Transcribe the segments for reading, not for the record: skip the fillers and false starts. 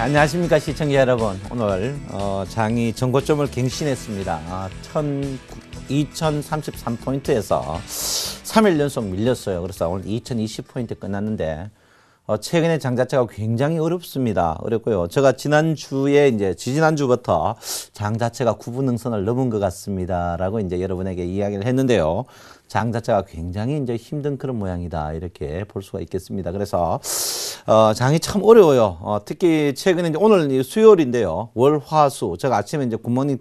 안녕하십니까 시청자 여러분. 오늘 장이 전고점을 갱신했습니다. 2033포인트에서 3일 연속 밀렸어요. 그래서 오늘 2020포인트 끝났는데 최근에 장 자체가 굉장히 어렵습니다. 어렵고요. 제가 지지난주부터 장 자체가 구분능선을 넘은 것 같습니다라고 이제 여러분에게 이야기를 했는데요. 장 자체가 굉장히 이제 힘든 그런 모양이다. 이렇게 볼 수가 있겠습니다. 그래서 장이 참 어려워요. 특히 최근에 이제 오늘 수요일인데요. 월, 화, 수. 제가 아침에 이제 굿모닝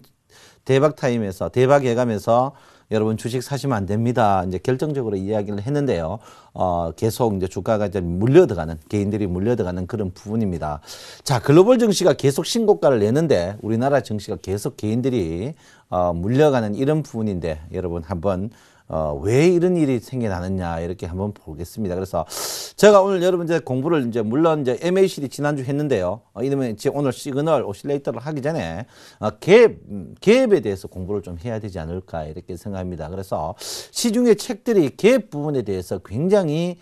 대박 타임에서 대박 예감에서 여러분 주식 사시면 안 됩니다. 이제 결정적으로 이야기를 했는데요. 계속 이제 주가가 이제 물려들어가는, 개인들이 물려들어가는 그런 부분입니다. 자, 글로벌 증시가 계속 신고가를 내는데 우리나라 증시가 계속 개인들이 물려가는 이런 부분인데 여러분 한번 왜 이런 일이 생겨나느냐 이렇게 한번 보겠습니다. 그래서 제가 오늘 여러분들 공부를 이제 물론 이제 MACD 지난주 했는데요. 이러면 이제 오늘 시그널 오실레이터를 하기 전에 갭에 대해서 공부를 좀 해야 되지 않을까 이렇게 생각합니다. 그래서 시중의 책들이 갭 부분에 대해서 굉장히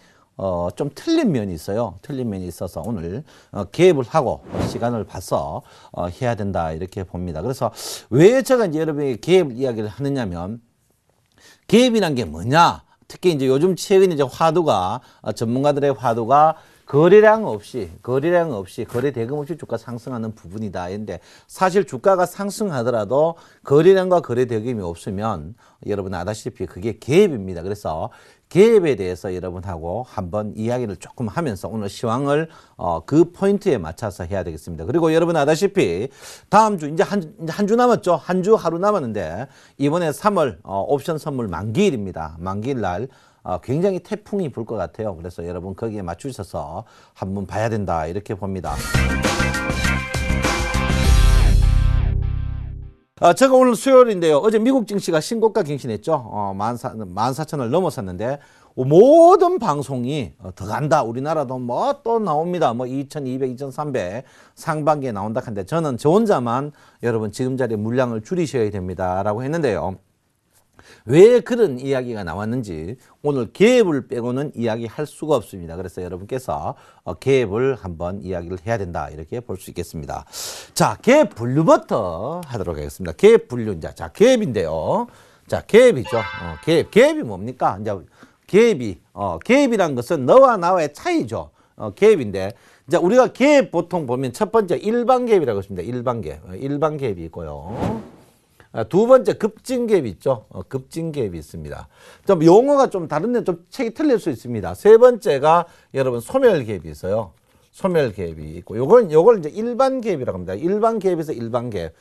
좀 틀린 면이 있어요. 틀린 면이 있어서 오늘 갭을 하고 시간을 봐서 해야 된다 이렇게 봅니다. 그래서 왜 제가 이제 여러분에게 갭 이야기를 하느냐면 갭이란 게 뭐냐? 특히 이제 요즘 최근 이제 화두가 전문가들의 화두가 거래량 없이 거래 대금 없이 주가 상승하는 부분이다. 근데 사실 주가가 상승하더라도 거래량과 거래 대금이 없으면 여러분 아다시피 그게 갭입니다. 그래서 갭에 대해서 여러분하고 한번 이야기를 조금 하면서 오늘 시황을 그 포인트에 맞춰서 해야 되겠습니다. 그리고 여러분 아다시피 다음 주 이제 한 주 남았죠. 한 주 하루 남았는데 이번에 3월 옵션 선물 만기일입니다. 만기일 날 굉장히 태풍이 불 것 같아요. 그래서 여러분 거기에 맞추셔서 한번 봐야 된다 이렇게 봅니다. 제가 오늘 수요일인데요. 어제 미국 증시가 신고가 갱신했죠. 14,000을 넘어섰는데 모든 방송이 더 간다. 우리나라도 뭐 또 나옵니다. 뭐 2,200, 2,300 상반기에 나온다 한데 저는 저 혼자만 여러분 지금 자리에 물량을 줄이셔야 됩니다. 라고 했는데요. 왜 그런 이야기가 나왔는지 오늘 갭을 빼고는 이야기할 수가 없습니다. 그래서 여러분께서 갭을 한번 이야기를 해야 된다 이렇게 볼 수 있겠습니다. 자, 갭 분류부터 하도록 하겠습니다. 갭 분류. 자, 갭인데요. 자, 갭이죠. 갭이 뭡니까? 이제 갭이란 것은 너와 나와의 차이죠. 갭인데 이제 우리가 갭 보통 보면 첫 번째 일반 갭이라고 있습니다. 일반 갭이 있고요. 두 번째 급진갭이 있죠. 급진갭이 있습니다. 좀 용어가 좀 다른데 좀 책이 틀릴 수 있습니다. 세 번째가 여러분 소멸갭이 있어요. 소멸갭이 있고 요걸 이제 일반 갭이라고 합니다. 일반 갭에서 일반 갭.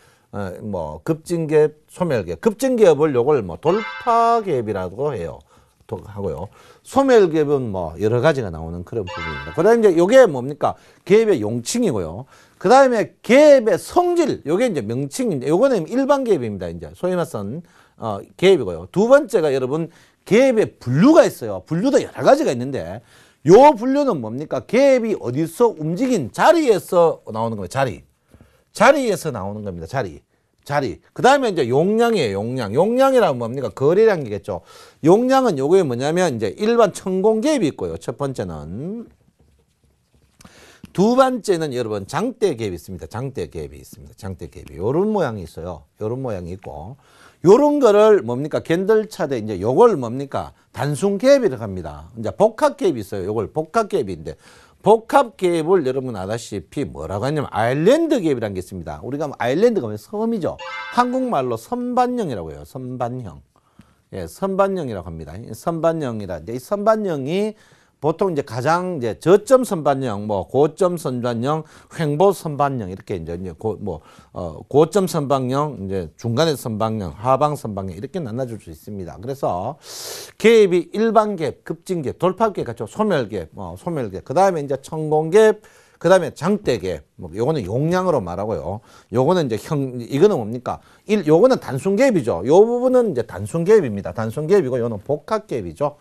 뭐 급진갭, 소멸갭. 급진갭을 요걸 뭐 돌파갭이라고 해요. 하고요. 소멸갭은 뭐 여러 가지가 나오는 그런 부분입니다. 그다음에 이제 요게 뭡니까? 갭의 용칭이고요. 그 다음에 갭의 성질, 요게 이제 명칭인데, 요거는 일반 갭입니다. 이제 소위 말해서 갭이고요. 두 번째가 여러분 갭의 분류가 있어요. 분류도 여러 가지가 있는데, 요 분류는 뭡니까? 갭이 어디서 움직인 자리에서 나오는 겁니다. 자리에서 나오는 겁니다. 자리. 그 다음에 이제 용량이에요. 용량이라면 뭡니까? 거래량이겠죠. 용량은 요거에 뭐냐면 이제 일반 천공갭이 있고요. 첫 번째는. 두 번째는 여러분 장대갭이 있습니다. 장대갭이 요런 모양이 있어요. 요런 모양이 있고 요런 거를 뭡니까? 캔들 차대 이제 요걸 뭡니까? 단순갭이라고 합니다. 이제 복합갭이 있어요. 요걸 복합갭인데 복합갭을 여러분 아다시피 뭐라고 하냐면 아일랜드 갭이라는 게 있습니다. 우리가 아일랜드가 왜 섬이죠. 한국말로 선반형이라고 해요. 선반형. 예, 선반형이라고 합니다. 선반형이라 이제 이 선반형이 보통 이제 가장 이제 저점 선반형, 뭐 고점 선반형, 횡보 선반형 이렇게 이제 고점 선반형, 이제 중간의 선반형, 하방 선반형 이렇게 나눠줄 수 있습니다. 그래서 갭이 일반 갭, 급진갭, 돌파갭 같죠. 소멸갭, 소멸갭. 그 다음에 이제 천공갭, 그 다음에 장대갭. 뭐 요거는 용량으로 말하고요. 요거는 이제 이거는 뭡니까? 요거는 단순갭이죠. 요 부분은 이제 단순갭입니다. 단순갭이고 요는 복합갭이죠.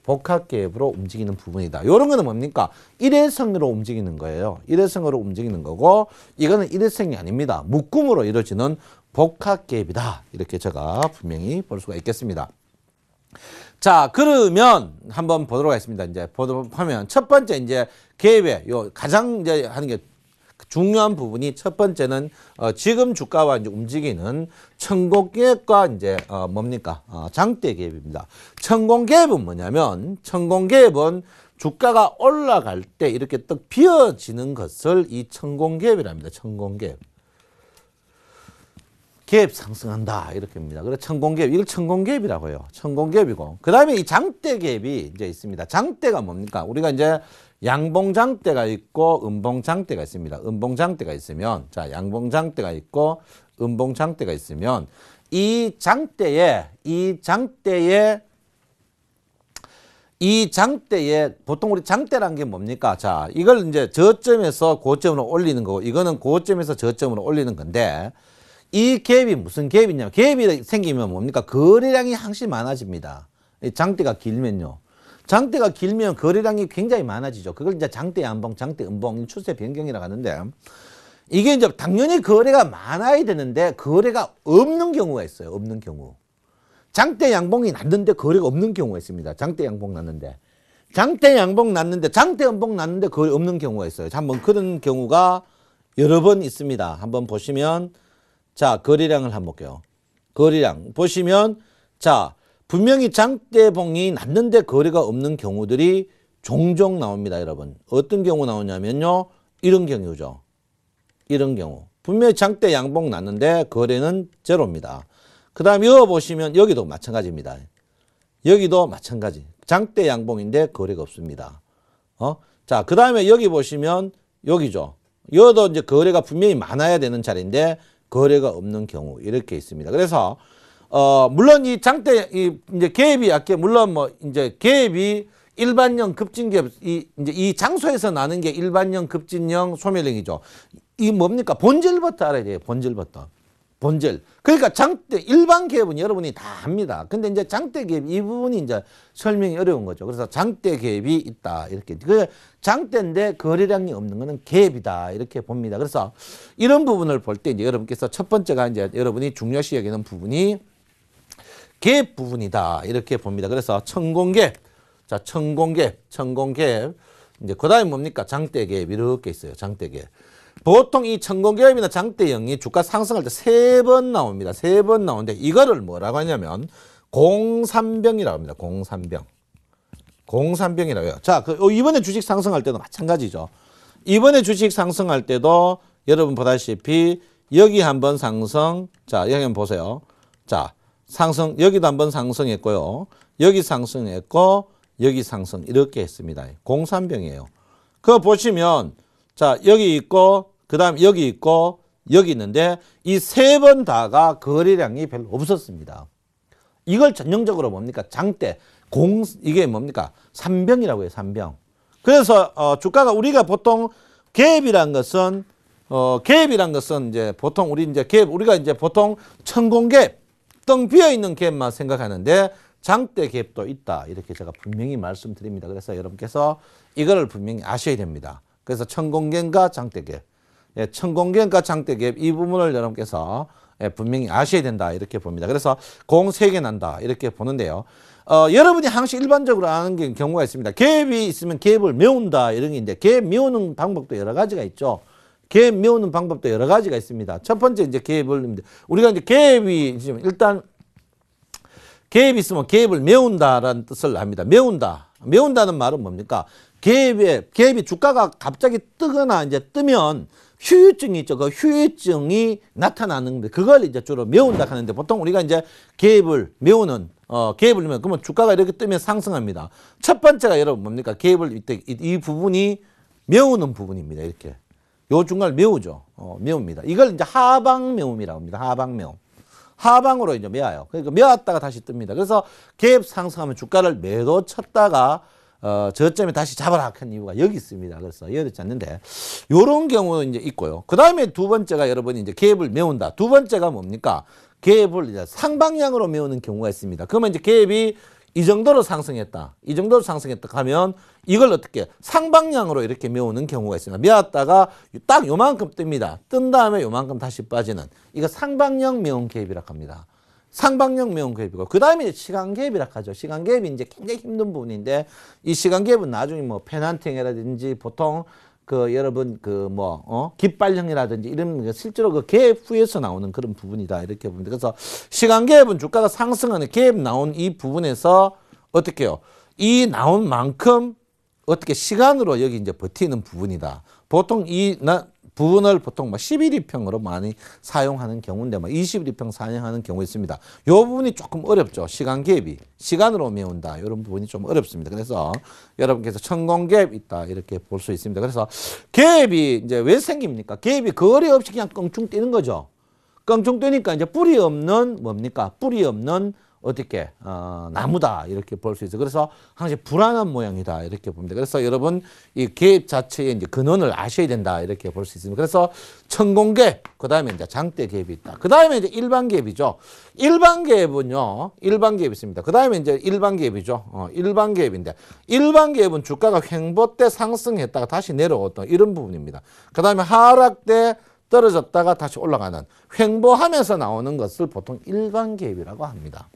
복합갭으로 움직이는 부분이다. 이런 거는 뭡니까? 일회성으로 움직이는 거예요. 일회성으로 움직이는 거고 이거는 일회성이 아닙니다. 묶음으로 이루어지는 복합갭이다. 이렇게 제가 분명히 볼 수가 있겠습니다. 자, 그러면 한번 보도록 하겠습니다. 이제 보도록 하면 첫 번째 이제 갭의 요 가장 이제 하는 게 중요한 부분이 첫 번째는 지금 주가와 이제 움직이는 천공개입과 이제 뭡니까? 장대개입입니다. 천공개입은 뭐냐면 천공개입은 주가가 올라갈 때 이렇게 떡 비어지는 것을 이 천공개입이랍니다. 천공개입. 개입 상승한다 이렇게입니다. 그래서 천공개입 이걸 천공개입이라고 해요. 천공개입이고 그 다음에 이 장대개입이 이제 있습니다. 장대가 뭡니까? 우리가 이제 양봉장대가 있고 음봉장대가 있습니다. 음봉장대가 있으면 자 양봉장대가 있고 음봉장대가 있으면 이 장대에 보통 우리 장대라는 게 뭡니까? 자 이걸 이제 저점에서 고점으로 올리는 거고 이거는 고점에서 저점으로 올리는 건데 이 갭이 무슨 갭이냐면 갭이 생기면 뭡니까? 거래량이 항상 많아집니다. 장대가 길면요. 장대가 길면 거래량이 굉장히 많아지죠. 그걸 이제 장대 양봉, 장대 음봉 추세 변경이라고 하는데 이게 이제 당연히 거래가 많아야 되는데 거래가 없는 경우가 있어요. 없는 경우. 장대 양봉이 났는데 거래가 없는 경우가 있습니다. 장대 양봉 났는데. 장대 양봉 났는데 장대 음봉 났는데 거래 없는 경우가 있어요. 한번 그런 경우가 여러 번 있습니다. 한번 보시면 자, 거래량을 한번 볼게요. 거래량 보시면 자, 분명히 장대봉이 났는데 거래가 없는 경우들이 종종 나옵니다, 여러분. 어떤 경우 나오냐면요. 이런 경우죠. 이런 경우. 분명히 장대 양봉 났는데 거래는 제로입니다. 그 다음에 이거 보시면 여기도 마찬가지입니다. 여기도 마찬가지. 장대 양봉인데 거래가 없습니다. 자, 그 다음에 여기 보시면 여기죠. 여기도 이제 거래가 분명히 많아야 되는 자리인데 거래가 없는 경우 이렇게 있습니다. 그래서 물론 이 장대 이제 갭이 아까 물론 뭐 이제 갭이 일반형 급진갭 이제 이 장소에서 나는 게 일반형 급진형 소멸형이죠. 이 뭡니까? 본질부터 알아야 돼요. 본질부터. 본질. 그러니까 장대 일반 갭은 여러분이 다 합니다. 근데 이제 장대 갭 이 부분이 이제 설명이 어려운 거죠. 그래서 장대 갭이 있다. 이렇게. 그 장대인데 거래량이 없는 거는 갭이다. 이렇게 봅니다. 그래서 이런 부분을 볼 때 이제 여러분께서 첫 번째가 이제 여러분이 중요시 여기는 부분이 갭 부분이다. 이렇게 봅니다. 그래서 천공갭. 자, 천공갭. 이제 그다음에 뭡니까? 장대갭 이렇게 있어요. 장대갭. 보통 이 천공개입이나 장대형이 주가 상승할 때 3번 나옵니다. 3번 나오는데 이거를 뭐라고 하냐면 공산병이라고 합니다. 공산병이라고 해요. 자, 이번에 주식 상승할 때도 마찬가지죠. 이번에 주식 상승할 때도 여러분 보다시피 여기 한번 상승, 자, 여기 한번 보세요. 자, 상승, 여기도 한번 상승했고요. 여기 상승했고, 여기 상승 이렇게 했습니다. 공산병이에요. 그거 보시면 자, 여기 있고, 그 다음 여기 있고, 여기 있는데, 이 3번 다가 거래량이 별로 없었습니다. 이걸 전형적으로 뭡니까? 장대, 이게 뭡니까? 산병이라고 해요, 산병. 그래서, 주가가 우리가 보통 갭이란 것은, 이제 보통 우리가 이제 보통 천공갭, 떵 비어있는 갭만 생각하는데, 장대 갭도 있다. 이렇게 제가 분명히 말씀드립니다. 그래서 여러분께서 이거를 분명히 아셔야 됩니다. 그래서 천공개과 장대갭, 천공개과 장대갭 이 부분을 여러분께서 분명히 아셔야 된다 이렇게 봅니다. 그래서 공 3개 난다 이렇게 보는데요. 여러분이 항상 일반적으로 아는 경우가 있습니다. 갭이 있으면 갭을 메운다 이런 게 있는데 갭 메우는 방법도 여러 가지가 있죠. 갭 메우는 방법도 여러 가지가 있습니다. 첫 번째 이제 갭을 우리가 이제 갭이 있으면 일단 갭이 있으면 갭을 메운다라는 뜻을 합니다. 메운다는 말은 뭡니까? 갭이 주가가 갑자기 뜨거나 이제 뜨면 휴유증이 있죠. 그 휴유증이 나타나는데 그걸 이제 주로 메운다 하는데 보통 우리가 이제 갭을 메우면 그러면 주가가 이렇게 뜨면 상승합니다. 첫 번째가 여러분 뭡니까? 갭을 이 부분이 메우는 부분입니다. 이렇게. 요 중간을 메우죠. 메웁니다. 이걸 이제 하방 메움이라고 합니다. 하방 메움. 하방으로 이제 메어요. 그러니까 메었다가 다시 뜹니다. 그래서 갭 상승하면 주가를 매도 쳤다가 저점에 다시 잡아라 한 이유가 여기 있습니다. 그래서 이해되지 않는데 요런 경우는 이제 있고요. 그 다음에 두 번째가 여러분이 이제 갭을 메운다. 두 번째가 뭡니까? 갭을 이제 상방향으로 메우는 경우가 있습니다. 그러면 이제 갭이 이 정도로 상승했다. 이 정도로 상승했다 하면 이걸 어떻게 상방향으로 이렇게 메우는 경우가 있습니다. 메었다가 딱 요만큼 뜹니다. 뜬 다음에 요만큼 다시 빠지는 이거 상방향 메운 갭이라고 합니다. 상방향 메운 갭이고 그 다음에 시간 갭이라고 하죠. 시간 갭이 이제 굉장히 힘든 부분인데 이 시간 갭은 나중에 뭐 페난팅이라든지 보통 여러분 깃발령이라든지 이런 실제로 그 갭 후에서 나오는 그런 부분이다 이렇게 봅니다. 그래서 시간 갭은 주가가 상승하는 갭 나온 이 부분에서 어떻게 해요? 이 나온 만큼 어떻게 시간으로 여기 이제 버티는 부분이다. 보통 부분을 보통 11일평으로 많이 사용하는 경우인데 21일평 사용하는 경우 있습니다. 이 부분이 조금 어렵죠. 시간 갭이 시간으로 메운다 이런 부분이 좀 어렵습니다. 그래서 여러분께서 천공갭 있다 이렇게 볼 수 있습니다. 그래서 갭이 이제 왜 생깁니까? 갭이 거래 없이 그냥 껑충 뛰는 거죠. 껑충 뛰니까 이제 뿌리 없는 뭡니까? 뿌리 없는 어떻게 나무다 이렇게 볼 수 있어요. 그래서 항상 불안한 모양이다 이렇게 봅니다. 그래서 여러분 이 갭 자체의 이제 근원을 아셔야 된다 이렇게 볼 수 있습니다. 그래서 천공갭 그다음에 이제 장대 갭이 있다. 그다음에 이제 일반 갭이죠. 일반 갭은요. 일반 갭이 있습니다. 그다음에 이제 일반 갭이죠. 일반 갭인데 일반 갭은 주가가 횡보 때 상승했다가 다시 내려오던 이런 부분입니다. 그다음에 하락 때 떨어졌다가 다시 올라가는 횡보하면서 나오는 것을 보통 일반 갭이라고 합니다.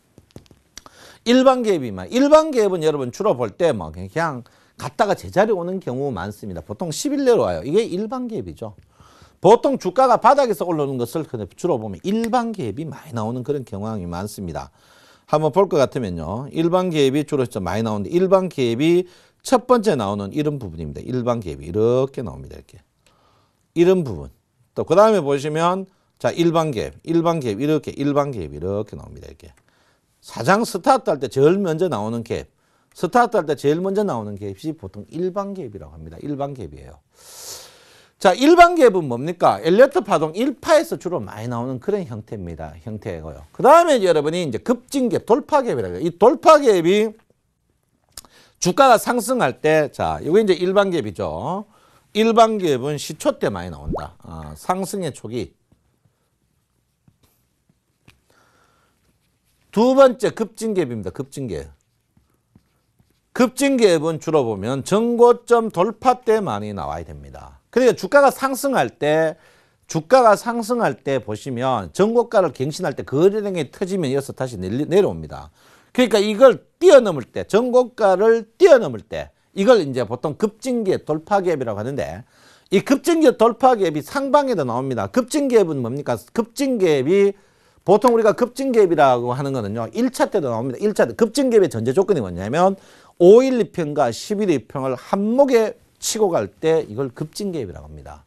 일반 갭이면 일반 갭은 여러분 주로 볼 때 뭐 그냥 갔다가 제자리 오는 경우 많습니다. 보통 10일 내로 와요. 이게 일반 갭이죠. 보통 주가가 바닥에서 올라오는 것을 주로 보면 일반 갭이 많이 나오는 그런 경향이 많습니다. 한번 볼 것 같으면요. 일반 갭이 주로 많이 나오는데 일반 갭이 첫 번째 나오는 이런 부분입니다. 일반 갭이 이렇게 나옵니다. 이렇게. 이런 부분. 또 그 다음에 보시면 자 일반 갭 이렇게 일반 갭 이렇게 나옵니다. 이렇게. 사장 스타트 할 때 제일 먼저 나오는 갭, 스타트 할 때 제일 먼저 나오는 갭이 보통 일반 갭이라고 합니다. 일반 갭이에요. 자, 일반 갭은 뭡니까? 엘리어트 파동 1파에서 주로 많이 나오는 그런 형태입니다. 형태고요. 그 다음에 여러분이 이제 급진갭, 돌파갭이라고 해요. 이 돌파갭이 주가가 상승할 때, 자, 이거 이제 일반 갭이죠. 일반 갭은 시초 때 많이 나온다. 상승의 초기. 두 번째 급진갭입니다. 급진갭. 급진갭은 주로 보면 전고점 돌파 때 많이 나와야 됩니다. 그러니까 주가가 상승할 때 보시면 전고가를 갱신할 때 거래량이 터지면 이어서 다시 내려옵니다. 그러니까 이걸 뛰어넘을 때, 전고가를 뛰어넘을 때 이걸 이제 보통 급진갭, 돌파갭이라고 하는데 이 급진갭, 돌파갭이 상방에도 나옵니다. 급진갭은 뭡니까? 급진갭이 보통 우리가 급진갭이라고 하는 거는요. 1차 때도 나옵니다. 1차 때 급진갭의 전제 조건이 뭐냐면 5일2평과 11일2평을 한목에 치고 갈 때 이걸 급진갭이라고 합니다.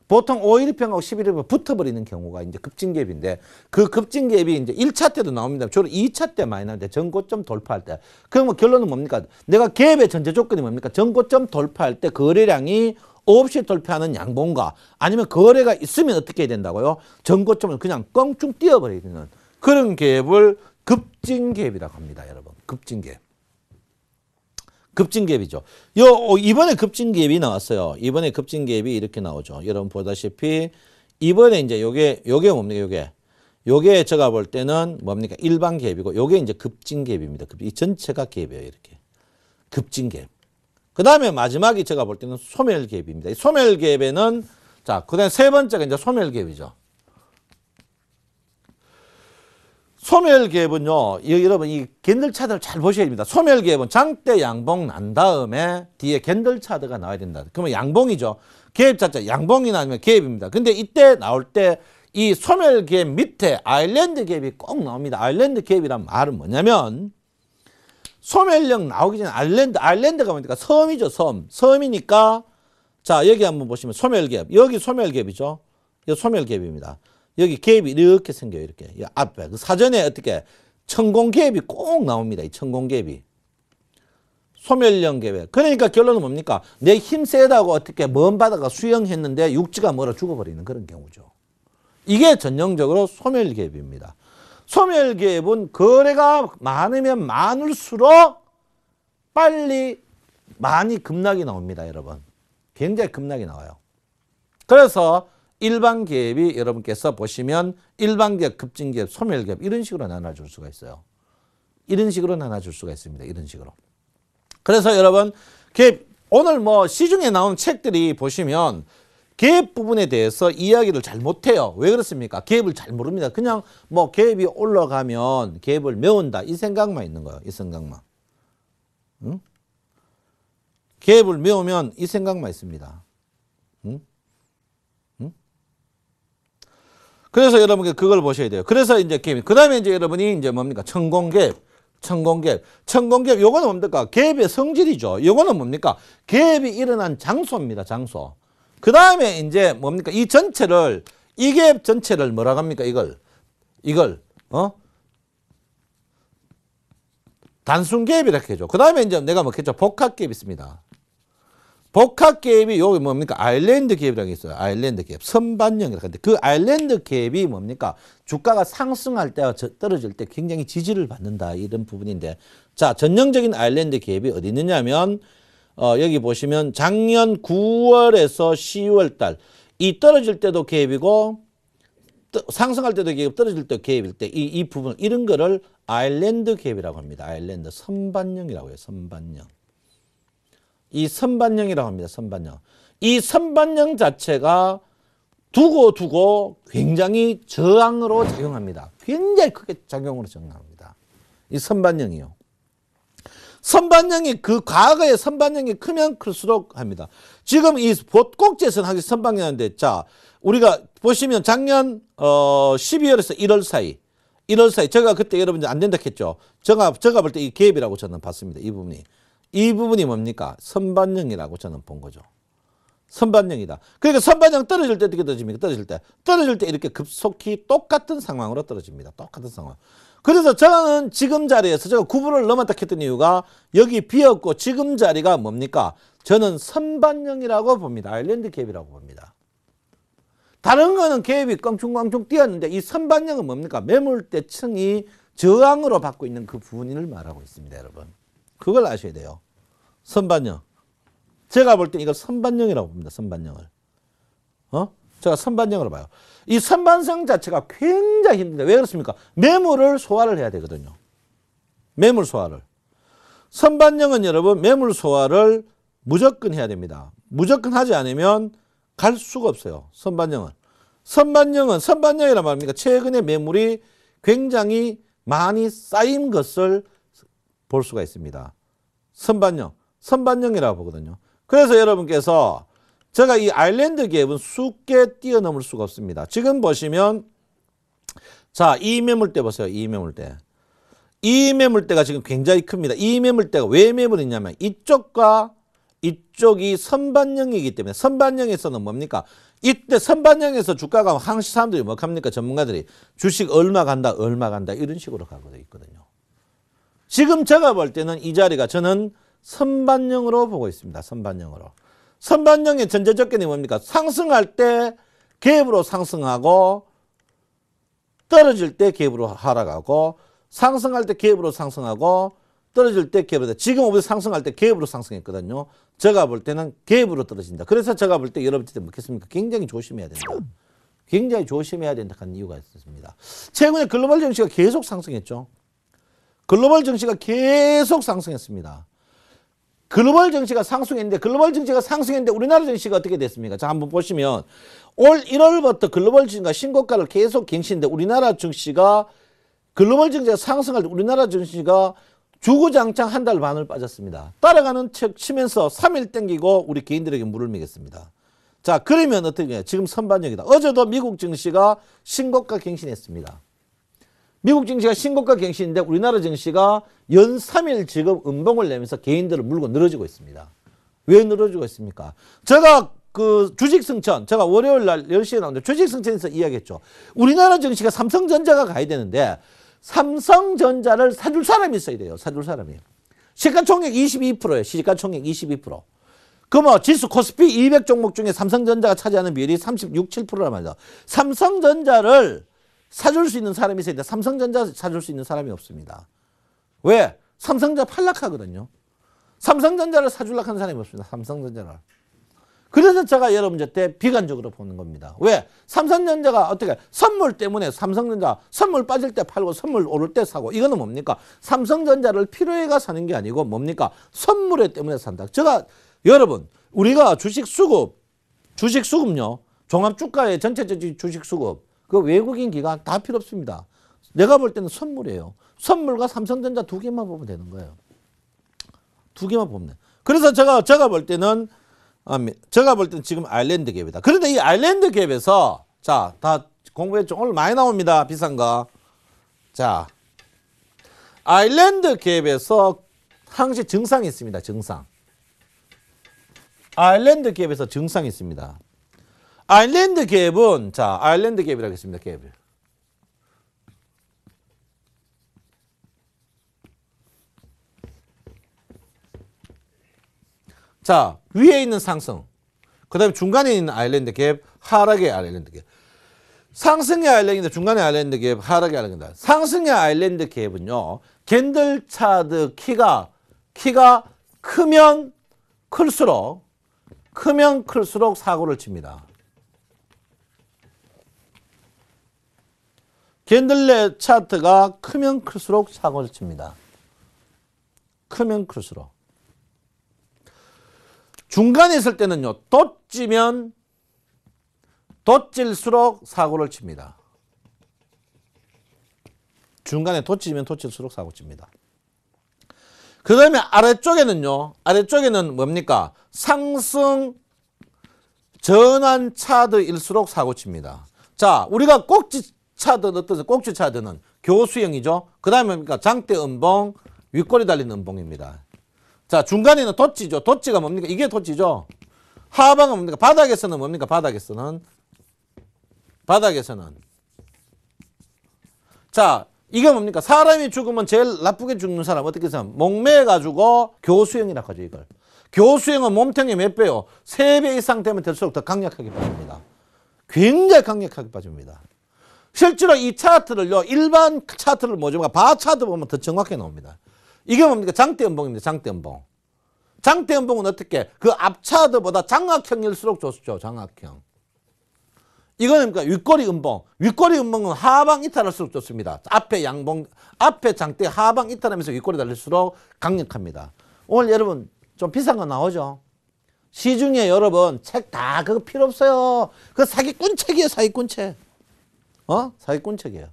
보통 5일2평하고 11일2평 붙어버리는 경우가 이제 급진갭인데 그 급진갭이 이제 1차 때도 나옵니다. 주로 2차 때 많이 나오는데 전고점 돌파할 때. 그러면 결론은 뭡니까? 내가 갭의 전제 조건이 뭡니까? 전고점 돌파할 때 거래량이 없이 돌파하는 양봉과 아니면 거래가 있으면 어떻게 해야 된다고요? 전고점을 그냥 껑충 뛰어버리는 그런 갭을 급진갭이라고 합니다. 여러분. 급진갭. 급진갭이죠. 이번에 급진갭이 나왔어요. 이번에 급진갭이 이렇게 나오죠. 여러분 보다시피 이번에 이제 요게 뭡니까? 요게 제가 볼 때는 뭡니까? 일반 갭이고 요게 이제 급진갭입니다. 이 전체가 갭이에요. 이렇게. 급진갭. 그 다음에 마지막이 제가 볼 때는 소멸갭입니다. 이 소멸갭에는 자, 그 다음에 세 번째가 이제 소멸갭이죠. 소멸갭은요, 여러분 이 캔들 차트를 잘 보셔야 됩니다. 소멸갭은 장대 양봉 난 다음에 뒤에 캔들 차트가 나와야 된다. 그러면 양봉이죠. 갭 자체 양봉이나 아니면 갭입니다. 근데 이때 나올 때 이 소멸갭 밑에 아일랜드 갭이 꼭 나옵니다. 아일랜드 갭이란 말은 뭐냐면 소멸령 나오기 전에 아일랜드가 뭡니까? 섬이죠, 섬. 섬이니까, 자, 여기 한번 보시면 소멸갭. 여기 소멸갭이죠. 여기 소멸갭입니다. 여기 갭이 이렇게 생겨요, 이렇게. 이 앞에. 그 사전에 어떻게, 천공갭이 꼭 나옵니다, 이 천공갭이. 소멸령 갭에. 그러니까 결론은 뭡니까? 내 힘 세다고 어떻게 먼 바다가 수영했는데 육지가 멀어 죽어버리는 그런 경우죠. 이게 전형적으로 소멸갭입니다. 소멸갭은 거래가 많으면 많을수록 빨리 많이 급락이 나옵니다. 여러분. 굉장히 급락이 나와요. 그래서 일반 갭이 여러분께서 보시면 일반 갭, 급진갭, 소멸갭 이런 식으로 나눠줄 수가 있어요. 이런 식으로 나눠줄 수가 있습니다. 이런 식으로. 그래서 여러분 갭 오늘 뭐 시중에 나온 책들이 보시면 갭 부분에 대해서 이야기를 잘 못해요. 왜 그렇습니까? 갭을 잘 모릅니다. 그냥 뭐 갭이 올라가면 갭을 메운다. 이 생각만 있는 거예요. 이 생각만. 응? 갭을 메우면 이 생각만 있습니다. 응? 응? 그래서 여러분 그걸 보셔야 돼요. 그래서 이제 갭. 그다음에 이제 여러분이 이제 뭡니까? 천공갭. 천공갭. 요거는 뭡니까? 갭의 성질이죠. 요거는 뭡니까? 갭이 일어난 장소입니다. 장소. 그다음에 이제 뭡니까? 이 전체를 이 갭 전체를 뭐라고 합니까? 이걸 단순갭 이렇게 해줘. 그다음에 이제 내가 뭐겠죠? 복합갭이 있습니다. 복합갭이 여기 뭡니까? 아일랜드 갭이라는 게 있어요. 아일랜드 갭. 선반영이라고 하는데 그 아일랜드 갭이 뭡니까? 주가가 상승할 때와 떨어질 때 굉장히 지지를 받는다. 이런 부분인데 자, 전형적인 아일랜드 갭이 어디 있느냐면 여기 보시면 작년 9월에서 10월 달 이 떨어질 때도 갭이고 상승할 때도 갭, 떨어질 때도 갭일 때 이 부분 이런 거를 아일랜드 갭이라고 합니다. 아일랜드 선반영이라고 해요. 선반영. 이 선반영이라고 합니다. 선반영. 이 선반영 자체가 두고 굉장히 저항으로 작용합니다. 굉장히 크게 작용으로 작용합니다. 이 선반영이요. 선반영이 그 과거의 선반영이 크면 클수록 합니다. 지금 이 꼭지에서는 하기 선반영인데 자 우리가 보시면 작년 12월에서 1월 사이 제가 그때 여러분들 안 된다 했죠. 제가 볼 때 이 갭이라고 저는 봤습니다. 이 부분이 뭡니까? 선반영이라고 저는 본 거죠. 선반영이다. 그러니까 선반영 떨어질 때 어떻게 떨어집니까? 떨어질 때 이렇게 급속히 똑같은 상황으로 떨어집니다. 똑같은 상황. 그래서 저는 지금 자리에서 제가 9분을 넘었다 했던 이유가 여기 비었고 지금 자리가 뭡니까? 저는 선반영이라고 봅니다. 아일랜드 갭이라고 봅니다. 다른 거는 갭이 껑충껑충 뛰었는데 이 선반영은 뭡니까? 매물대층이 저항으로 받고 있는 그 부분을 말하고 있습니다. 여러분. 그걸 아셔야 돼요. 선반영. 제가 볼 때 이걸 선반영이라고 봅니다. 선반영을. 제가 선반영으로 봐요. 이 선반영 자체가 굉장히 힘듭니다. 왜 그렇습니까? 매물을 소화를 해야 되거든요. 매물 소화를. 선반영은 여러분 매물 소화를 무조건 해야 됩니다. 무조건 하지 않으면 갈 수가 없어요. 선반영이란 말입니까? 최근에 매물이 굉장히 많이 쌓인 것을 볼 수가 있습니다. 선반영이라고 보거든요. 그래서 여러분께서 제가 이 아일랜드 갭은 쉽게 뛰어넘을 수가 없습니다. 지금 보시면 자, 이 매물대 보세요. 이 매물대. 이 매물대가 지금 굉장히 큽니다. 이 매물대가 왜 매물이냐면 이쪽과 이쪽이 선반영이기 때문에 선반영에서는 뭡니까? 이때 선반영에서 주가가 항시 사람들이 뭐 합니까? 전문가들이 주식 얼마 간다 이런 식으로 가고 있거든요. 지금 제가 볼 때는 이 자리가 저는 선반영으로 보고 있습니다. 선반영의 전제조건이 뭡니까? 상승할 때 갭으로 상승하고 떨어질 때 갭으로 하락하고 상승할 때 갭으로 상승하고 떨어질 때 갭으로 지금 우리 상승할 때 갭으로 상승했거든요. 제가 볼 때는 갭으로 떨어진다. 그래서 제가 볼 때 여러분들 뭐겠습니까? 굉장히 조심해야 된다. 굉장히 조심해야 된다 하는 이유가 있었습니다. 최근에 글로벌 증시가 계속 상승했죠. 글로벌 증시가 계속 상승했습니다. 글로벌 증시가 상승했는데 우리나라 증시가 어떻게 됐습니까? 자, 한번 보시면 올 1월부터 글로벌 증시가 신고가를 계속 갱신했는데 우리나라 증시가 글로벌 증시가 상승할 때 우리나라 증시가 주구장창 한 달 반을 빠졌습니다. 따라가는 척 치면서 3일 땡기고 우리 개인들에게 물을 매겼습니다. 자, 그러면 어떻게 해요? 지금 선반영이다. 어제도 미국 증시가 신고가 갱신했습니다. 미국 증시가 신고가 갱신인데 우리나라 증시가 연 3일 지금 음봉을 내면서 개인들을 물고 늘어지고 있습니다. 왜 늘어지고 있습니까? 제가 그 주식승천, 제가 월요일 날 10시에 나오는데 주식승천에서 이야기했죠. 우리나라 증시가 삼성전자가 가야 되는데 삼성전자를 사줄 사람이 있어야 돼요. 사줄 사람이. 시가총액 22%예요. 시가총액 22%. 그 뭐 지수 코스피 200 종목 중에 삼성전자가 차지하는 비율이 36, 7%란 말이죠. 삼성전자를 사줄 수 있는 사람이 있어야 돼. 삼성전자 사줄 수 있는 사람이 없습니다. 왜? 삼성전자 팔락하거든요. 삼성전자를 사주려고 하는 사람이 없습니다. 삼성전자를. 그래서 제가 여러분들 때 비관적으로 보는 겁니다. 왜? 삼성전자가 어떻게 선물 때문에 삼성전자 선물 빠질 때 팔고 선물 오를 때 사고 이거는 뭡니까? 삼성전자를 필요해가 사는 게 아니고 뭡니까? 선물에 때문에 산다. 제가 여러분 우리가 주식수급요. 종합주가의 전체적인 주식수급 그 외국인 기관 다 필요 없습니다. 내가 볼 때는 선물이에요. 선물과 삼성전자 두 개만 보면 되는 거예요. 두 개만 보면 돼요. 그래서 제가 볼 때는 제가 볼 때는 지금 아일랜드 갭이다. 그런데 이 아일랜드 갭에서 자, 다 공부했죠. 오늘 많이 나옵니다. 비싼 거. 자, 아일랜드 갭에서 항시 증상이 있습니다. 증상. 아일랜드 갭에서 증상이 있습니다. 아일랜드 갭은 자, 아일랜드 갭이라고 했습니다. 갭. 자, 위에 있는 상승. 그다음에 중간에 있는 아일랜드 갭, 하락의 아일랜드 갭. 상승의 아일랜드, 중간의 아일랜드 갭, 하락의 아일랜드 갭. 상승의 아일랜드 갭은요. 캔들 차트 키가 크면 클수록 사고를 칩니다. 캔들레 차트가 크면 클수록 사고를 칩니다. 크면 클수록. 중간에 있을 때는요. 덧질수록 사고를 칩니다. 중간에 덧질수록 사고 칩니다. 그 다음에 아래쪽에는 뭡니까? 상승 전환 차트일수록 사고 칩니다. 자, 우리가 꼭지 차트는 어떠세요? 꼭지 차트는 교수형이죠. 그 다음에 뭡니까? 장대 음봉, 윗꼬리 달린 음봉입니다. 자, 중간에는 덧지죠. 덧지가 뭡니까? 이게 덧지죠. 하방은 뭡니까? 바닥에서는 뭡니까? 바닥에서는. 자, 이게 뭡니까? 사람이 죽으면 제일 나쁘게 죽는 사람 어떻게 해서 목매가지고 교수형이라고 하죠, 이걸. 교수형은 몸통이 몇 배요? 3배 이상 되면 될수록 더 강력하게 빠집니다. 굉장히 강력하게 빠집니다. 실제로 이 차트를요, 일반 차트를 뭐죠? 바 차트 보면 더 정확하게 나옵니다. 이게 뭡니까? 장대음봉입니다. 장대음봉. 장대음봉은 어떻게? 그 앞 차트보다 장악형일수록 좋죠. 장악형. 이거는 그러니까 윗꼬리 음봉. 윗꼬리 음봉은 하방 이탈할수록 좋습니다. 앞에 장대 하방 이탈하면서 윗꼬리 달릴수록 강력합니다. 오늘 여러분 좀 비싼 거 나오죠? 시중에 여러분 책 다 그거 필요 없어요. 그 사기꾼 책이에요. 사기꾼 책. 사기꾼 책이에요.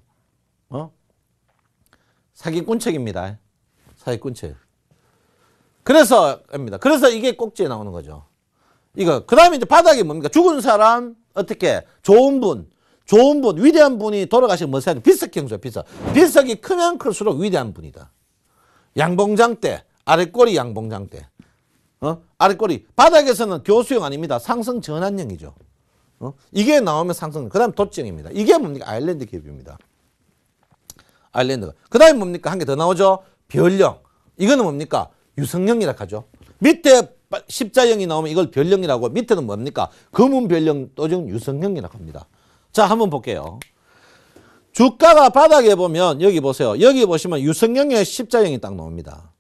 사기꾼 책입니다. 사기꾼 책. 그래서 이게 꼭지에 나오는 거죠. 이거. 그 다음에 이제 바닥이 뭡니까? 죽은 사람, 어떻게? 좋은 분, 위대한 분이 돌아가시면 뭐 사야 돼? 비석형수야, 비석. 비석이 크면 클수록 위대한 분이다. 양봉장대, 아랫꼬리 양봉장대. 아랫꼬리. 바닥에서는 교수형 아닙니다. 상승 전환형이죠. 이게 나오면 상승. 그 다음 덧지형입니다. 이게 뭡니까? 아일랜드 갭입니다. 아일랜드가. 그 다음에 뭡니까? 한 개 더 나오죠? 별형. 이거는 뭡니까? 유성형이라고 하죠. 밑에 십자형이 나오면 이걸 별형이라고, 밑에는 뭡니까? 검은 별형 또는 유성형이라고 합니다. 자, 한번 볼게요. 주가가 바닥에 보면 여기 보세요. 여기 보시면 유성형의 십자형이 딱 나옵니다.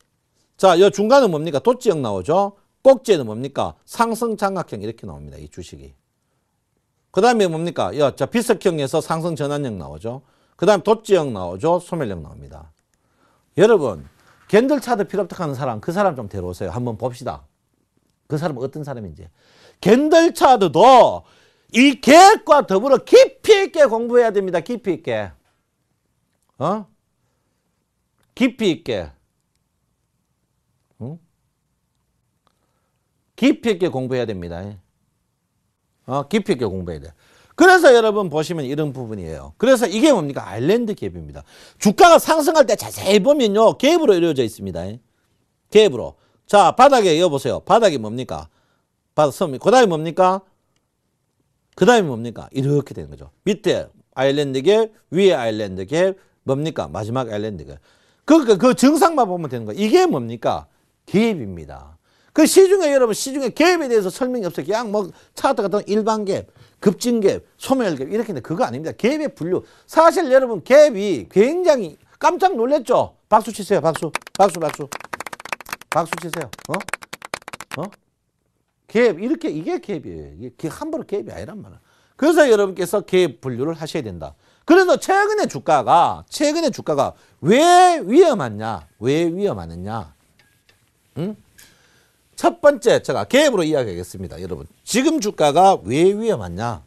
자, 이 중간은 뭡니까? 덧지형 나오죠. 꼭지에는 뭡니까? 상승 장악형 이렇게 나옵니다. 이 주식이. 그 다음에 뭡니까? 자, 비석형에서 상승 전환형 나오죠. 그 다음에 덧지형 나오죠. 소멸형 나옵니다. 여러분, 캔들 차트 필요 없다 하는 사람, 그 사람 좀 데려오세요. 한번 봅시다. 그 사람은 어떤 사람인지. 캔들 차트도 이 갭과 더불어 깊이 있게 공부해야 됩니다. 깊이 있게. 깊이 있게. 깊이 있게 공부해야 됩니다. 깊이 있게 공부해야 돼. 그래서 여러분 보시면 이런 부분이에요. 그래서 이게 뭡니까? 아일랜드 갭입니다. 주가가 상승할 때 자세히 보면요. 갭으로 이루어져 있습니다. 갭으로. 자, 바닥에 여보세요. 바닥이 뭡니까? 그 다음에 뭡니까? 그 다음에 뭡니까? 이렇게 되는 거죠. 밑에 아일랜드 갭, 위에 아일랜드 갭, 뭡니까? 마지막 아일랜드 갭. 그 증상만 보면 되는 거예요. 이게 뭡니까? 갭입니다. 그 시중에 여러분 시중에 갭에 대해서 설명이 없어요. 그냥 뭐 차트 같은 일반 갭, 급진 갭, 소멸 갭 이렇게 했는데 그거 아닙니다. 갭의 분류. 사실 여러분 갭이 굉장히 깜짝 놀랐죠. 박수 치세요. 박수 치세요. 갭 이렇게 이게 갭이에요. 이게 함부로 갭이 아니란 말이야. 그래서 여러분께서 갭 분류를 하셔야 된다. 그래서 최근에 주가가 왜 위험하냐? 왜 위험하느냐? 응? 첫 번째 제가 갭으로 이야기하겠습니다. 여러분 지금 주가가 왜 위험하냐?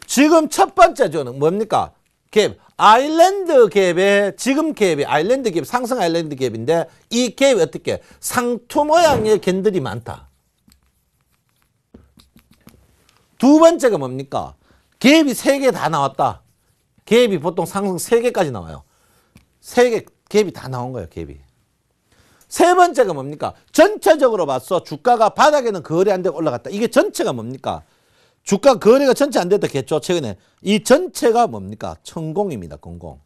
지금 첫 번째는 뭡니까? 갭. 아일랜드 갭의 지금 갭이 아일랜드 갭 상승 아일랜드 갭인데 이 갭이 어떻게 상투 모양의 캔들이 많다. 두 번째가 뭡니까? 갭이 3개 다 나왔다. 갭이 보통 상승 3개까지 나와요. 3개 갭이 다 나온 거예요. 갭이. 세 번째가 뭡니까? 전체적으로 봐서 주가가 바닥에는 거래 안 되고 올라갔다. 이게 전체가 뭡니까? 주가 거래가 전체 안 됐다 했죠. 최근에. 이 전체가 뭡니까? 천공입니다. 공공.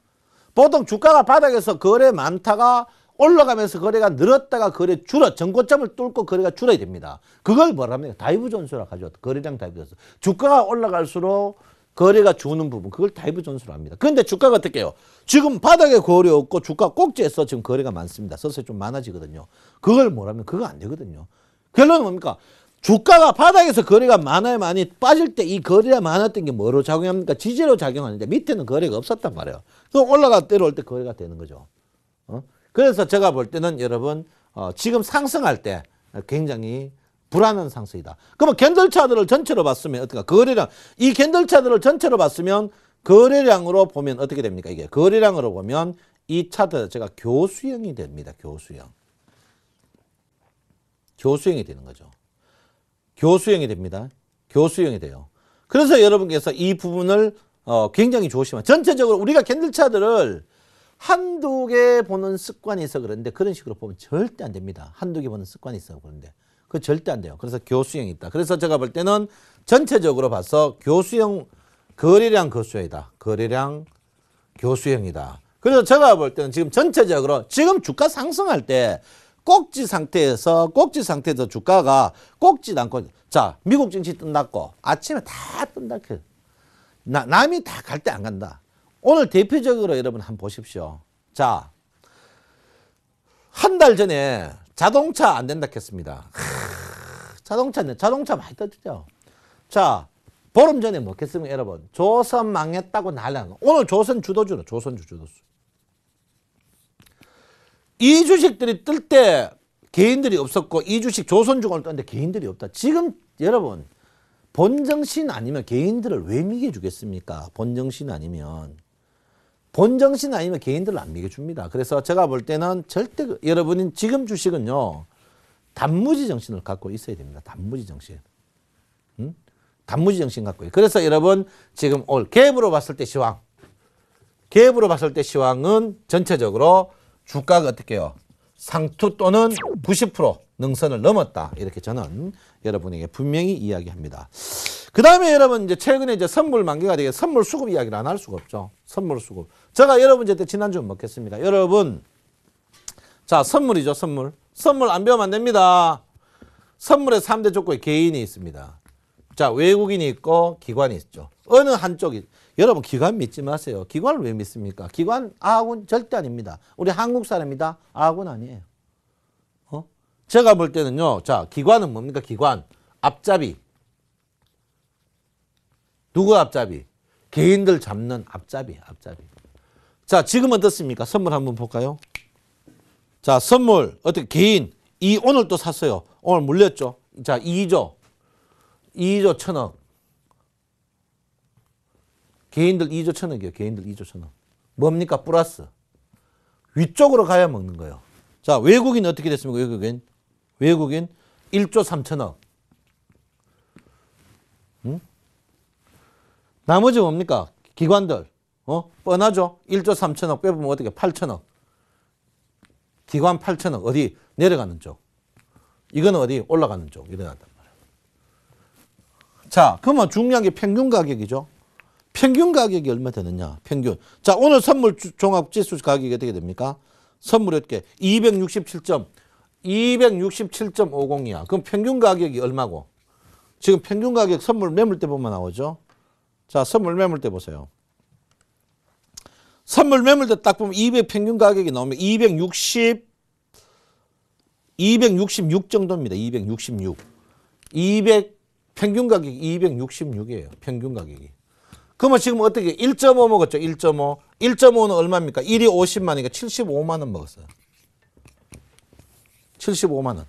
보통 주가가 바닥에서 거래 많다가 올라가면서 거래가 늘었다가 거래 줄어. 전고점을 뚫고 거래가 줄어야 됩니다. 그걸 뭐라 합니까? 다이브존스라고 하죠. 거래량 다이브존스. 주가가 올라갈수록 거래가 주는 부분. 그걸 다이브존스라고 합니다. 그런데 주가가 어떻게 해요? 지금 바닥에 거래 없고 주가 꼭지에서 지금 거래가 많습니다. 서서히 좀 많아지거든요. 그걸 뭐라면 그거 안 되거든요. 결론은 뭡니까? 주가가 바닥에서 거래가 많아야 많이 빠질 때 이 거래가 많았던 게 뭐로 작용합니까? 지지로 작용하는데 밑에는 거래가 없었단 말이에요. 그럼 올라가 내려올 때 거래가 되는 거죠. 그래서 제가 볼 때는 여러분 지금 상승할 때 굉장히 불안한 상승이다. 그러면 캔들차들을 전체로 봤으면 어떻게 거래량 이 캔들차들을 전체로 봤으면 거래량으로 보면 어떻게 됩니까? 이게 거래량으로 보면 이 차트 제가 교수형이 됩니다. 교수형. 교수형이 되는 거죠. 교수형이 됩니다. 교수형이 돼요. 그래서 여러분께서 이 부분을 굉장히 조심하세요. 전체적으로 우리가 캔들차들을 한두 개 보는 습관이 있어 그런데 그런 식으로 보면 절대 안 됩니다. 한두 개 보는 습관이 있어 그런데 그거 절대 안 돼요. 그래서 교수형이 있다. 그래서 제가 볼 때는 전체적으로 봐서 교수형 거래량 교수형이다. 거래량 교수형이다. 그래서 제가 볼 때는 지금 전체적으로 지금 주가 상승할 때 꼭지 상태에서 주가가 꼭지 않고 자 미국 증시 뜬다고 아침에 다 뜬다. 남이 다 갈 때 안 간다. 오늘 대표적으로 여러분 한번 보십시오. 자, 한 달 전에 자동차 안 된다 했습니다. 자동차 많이 떠지죠. 자, 보름 전에 뭐 했습니까, 여러분? 조선 망했다고 난리난 거. 오늘 조선 주도주로, 조선주 주도주. 이 주식들이 뜰 때 개인들이 없었고, 이 주식 조선주가 오늘 떴는데 개인들이 없다. 지금 여러분, 본정신 아니면 개인들을 왜 미겨주겠습니까? 본정신 아니면 개인들을 안 미겨줍니다. 그래서 제가 볼 때는 절대 여러분이 지금 주식은요. 단무지 정신을 갖고 있어야 됩니다. 단무지 정신. 단무지 정신 갖고. 그래서 여러분 지금 올 갭으로 봤을 때 시황. 갭으로 봤을 때 시황은 전체적으로 주가가 어떻게 해요? 상투 또는 90% 능선을 넘었다. 이렇게 저는 여러분에게 분명히 이야기합니다. 그 다음에 여러분 이제 최근에 이제 선물 만기가 되게 선물 수급 이야기를 안 할 수가 없죠. 선물 수급. 제가 여러분 때 지난주에 먹겠습니다. 여러분 자 선물이죠. 선물 안 배우면 안 됩니다. 선물의 3대 조건이 개인이 있습니다. 자 외국인이 있고 기관이 있죠. 어느 한쪽이 여러분 기관 믿지 마세요. 기관을 왜 믿습니까? 기관 아군 절대 아닙니다. 우리 한국 사람이다. 아군 아니에요. 제가 볼 때는요. 자 기관은 뭡니까? 기관 앞잡이. 누구 앞잡이? 개인들 잡는 앞잡이. 자 지금 어떻습니까? 선물 한번 볼까요? 자 선물 어떻게 개인 오늘 또 샀어요. 오늘 물렸죠. 자 2조 1,000억. 개인들 2조 1,000억이에요. 개인들 2조 1,000억. 뭡니까? 플러스. 위쪽으로 가야 먹는 거예요. 자 외국인 어떻게 됐습니까? 외국인 1조 3,000억. 나머지 뭡니까? 기관들. 뻔하죠? 1조 3,000억 빼보면 어떻게 8,000억. 기관 8,000억. 어디? 내려가는 쪽. 이건 어디? 올라가는 쪽. 일어났단 말이에요. 자, 그러면 중요한 게 평균 가격이죠. 평균 가격이 얼마 되느냐? 평균. 자, 오늘 선물 종합지수 가격이 어떻게 됩니까? 선물이 어떻게? 267.50이야. 그럼 평균 가격이 얼마고? 지금 평균 가격 선물 매물대 보면 나오죠. 자, 선물 매물대 보세요. 선물 매물대 딱 보면 200 평균 가격이 나오면 266 정도입니다. 266. 200 평균 가격이 266이에요. 평균 가격이. 그러면 지금 어떻게 1.5 먹었죠? 1.5. 1.5는 얼마입니까? 1이 50만이니까 75만 원 먹었어요. 75만 원.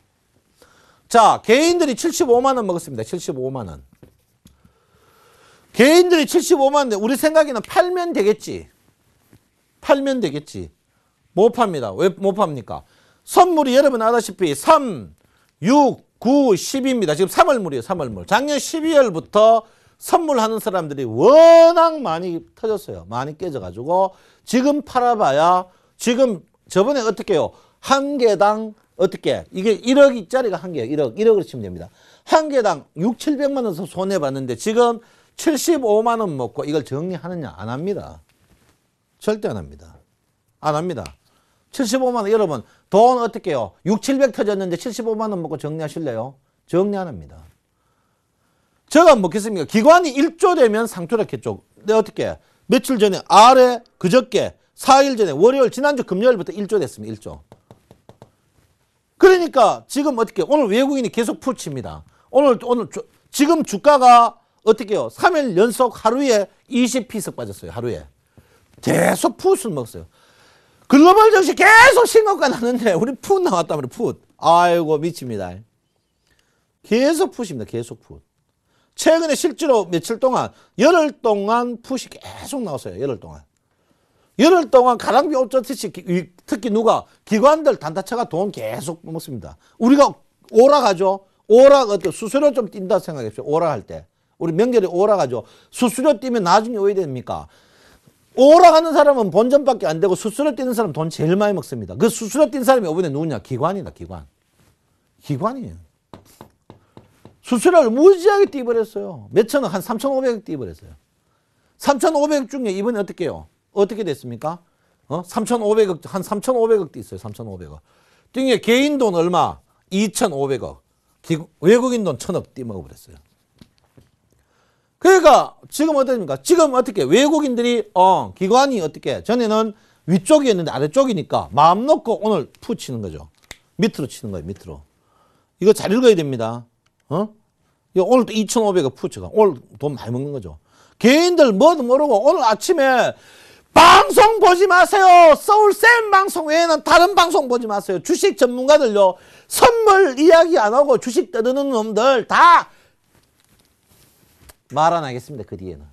자, 개인들이 75만 원 먹었습니다. 75만 원. 개인들이 75만 원인데 우리 생각에는 팔면 되겠지. 못 팝니다. 왜 못 팝니까? 선물이 여러분 아다시피 3, 6, 9, 10입니다. 지금 3월물이에요. 3월물. 작년 12월부터 선물하는 사람들이 워낙 많이 터졌어요. 많이 깨져가지고 지금 팔아봐야 지금 저번에 어떻게 해요? 한 개당 어떻게 이게 1억짜리가 한 개예요. 1억으로 치면 됩니다. 한 개당 6, 700만 원 손해봤는데 지금 75만 원 먹고 이걸 정리하느냐? 안 합니다. 절대 안 합니다. 안 합니다. 75만 원 여러분 돈 어떻게 해요? 6, 700 터졌는데 75만 원 먹고 정리하실래요? 정리 안 합니다. 제가 먹겠습니까? 기관이 1조 되면 상투락했죠. 근데 어떻게 해? 며칠 전에 아래 그저께 4일 전에 월요일 지난주 금요일부터 1조 됐습니다. 1조. 그러니까 지금 어떻게 오늘 외국인이 계속 푸칩니다. 오늘 지금 주가가 어떻게 해요? 3일 연속 하루에 20피스 빠졌어요. 하루에. 계속 풋을 먹었어요. 글로벌 증시 계속 신고가 나는데 우리 풋 나왔단 말이에요. 풋. 아이고 미칩니다. 계속 풋입니다. 계속 풋. 최근에 실제로 며칠 동안 열흘 동안 풋이 계속 나왔어요. 열흘 동안. 열흘 동안 가랑비 옷 젖듯이 특히 누가 기관들 단타차가 돈 계속 먹습니다. 우리가 오락하죠. 오락 어때 수수료 좀 뛴다 생각했어요. 오락할 때. 우리 명절에 오락하죠. 수수료 뛰면 나중에 왜 됩니까? 오락하는 사람은 본전밖에 안 되고 수수료 뛰는 사람 돈 제일 많이 먹습니다. 그 수수료 뛴 사람이 이번에 누구냐? 기관이다. 기관. 기관이에요. 수수료를 무지하게 띄버렸어요. 몇천억 한 3,500억 띄버렸어요. 3,500억 중에 이번에 어떻게 해요? 어떻게 됐습니까? 3,500억 한 3,500억 띄었어요. 3,500억. 등에 개인 돈 얼마? 2,500억. 외국인 돈 1,000억 띄먹어버렸어요. 그러니까 지금 어떻습니까? 지금 어떻게 외국인들이 기관이 어떻게 전에는 위쪽이었는데 아래쪽이니까 마음 놓고 오늘 푸 치는 거죠. 밑으로 치는 거예요. 밑으로. 이거 잘 읽어야 됩니다. 오늘도 2,500억 푸치가 오늘 돈 많이 먹는 거죠. 개인들 뭐도 모르고 오늘 아침에 방송 보지 마세요. 서울쌤 방송 외에는 다른 방송 보지 마세요. 주식 전문가들요. 선물 이야기 안 하고 주식 떠드는 놈들 다 말 안 하겠습니다. 그 뒤에는.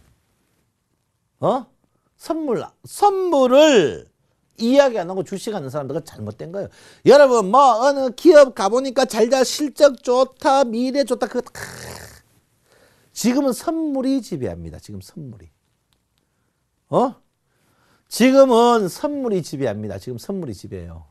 선물을 이야기 안 하고 주식하는 사람들은 잘못된 거예요. 여러분 뭐 어느 기업 가보니까 잘잘 실적 좋다 미래 좋다 그거 지금은 선물이 지배합니다. 지금 선물이. 지금은 선물이 지배합니다. 지금 선물이 지배해요.